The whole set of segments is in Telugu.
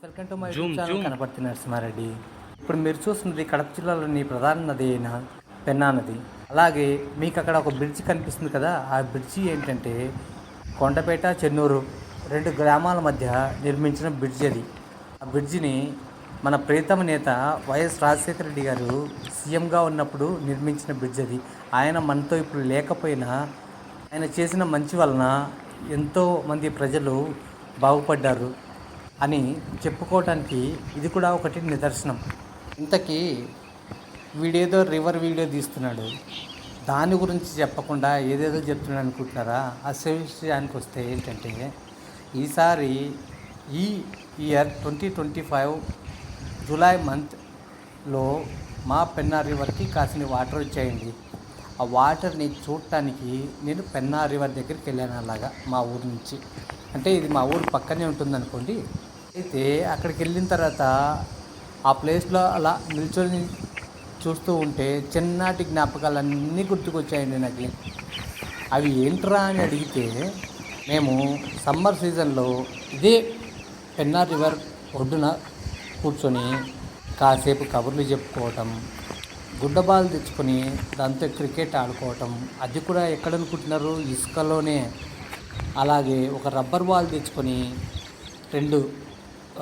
Welcome to my YouTube channel Kanaparthi Narasimha Reddy. ఇప్పుడు మీరు చూస్తున్నది కడప జిల్లాలోని ప్రధాన నది అయిన పెన్నా నది. అలాగే మీకు అక్కడ ఒక బ్రిడ్జి కనిపిస్తుంది కదా, ఆ బ్రిడ్జి ఏంటంటే కొండపేట చెన్నూరు 2 గ్రామాల మధ్య నిర్మించిన బ్రిడ్జి అది. ఆ బ్రిడ్జిని మన ప్రియతమ నేత వైఎస్ రాజశేఖర రెడ్డి గారు సీఎంగా ఉన్నప్పుడు నిర్మించిన బ్రిడ్జ్ అది. ఆయన మనతో ఇప్పుడు లేకపోయినా ఆయన చేసిన మంచి వలన ఎంతోమంది ప్రజలు బాగుపడ్డారు అని చెప్పుకోవటానికి ఇది కూడా ఒకటి నిదర్శనం. ఇంతకీ వీడేదో రివర్ వీడియో తీస్తున్నాడు, దాని గురించి చెప్పకుండా ఏదేదో చెప్తున్నాడు అనుకుంటున్నారా? అసలు విషయానికి వస్తే ఏంటంటే, ఈసారి ఈ ఇయర్ 2025 జూలై మంత్లో మా పెన్నా రివర్కి కాసిన వాటర్ వచ్చాయండి. ఆ వాటర్ని చూడటానికి నేను పెన్నా రివర్ దగ్గరికి వెళ్ళాను. అలాగా మా ఊరు నుంచి, అంటే ఇది మా ఊరు పక్కనే ఉంటుంది అనుకోండి. అయితే అక్కడికి వెళ్ళిన తర్వాత ఆ ప్లేస్లో అలా నిల్చొని చూస్తూ ఉంటే చిన్నటి జ్ఞాపకాలన్నీ గుర్తుకొచ్చాయండి నాకు. అవి ఏంట్రా అని అడిగితే, మేము సమ్మర్ సీజన్లో ఇదే పెన్నా రివర్ ఒడ్డున కూర్చొని కాసేపు కబుర్లు చెప్పుకోవటం, గుడ్డబాల్ తెచ్చుకొని దాంతో క్రికెట్ ఆడుకోవటం. అది కూడా ఎక్కడ అనుకుంటున్నారు, ఇసుకలోనే. అలాగే ఒక రబ్బర్ బాల్ తెచ్చుకొని 2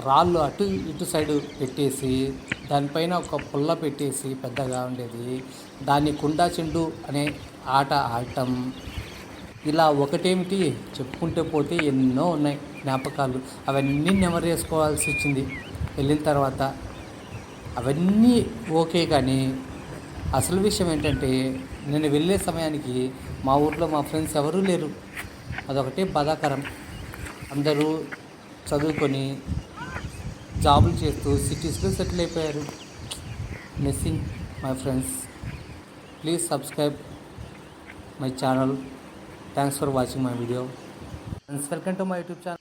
రాళ్ళు అటు ఇటు సైడు పెట్టేసి దానిపైన ఒక పుల్ల పెట్టేసి పెద్దగా ఉండేది, దాన్ని కుండా చెండు అనే ఆట ఆడటం. ఇలా ఒకటేమిటి చెప్పుకుంటూ పోతే ఎన్నో ఉన్నాయి జ్ఞాపకాలు. అవన్నీ నెమరు వేసుకోవాల్సి వచ్చింది వెళ్ళిన తర్వాత. అవన్నీ ఓకే, కానీ అసలు విషయం ఏంటంటే, నేను వెళ్ళే సమయానికి మా ఊర్లో మా ఫ్రెండ్స్ ఎవరూ లేరు. అదొకటే బాధాకరం. అందరూ చదువుకొని జాబులు చేస్తూ సిటీస్లో సెటిల్ అయిపోయారు. Missing my friends. Please subscribe my channel. Thanks for watching my video. Friends, welcome to my YouTube channel.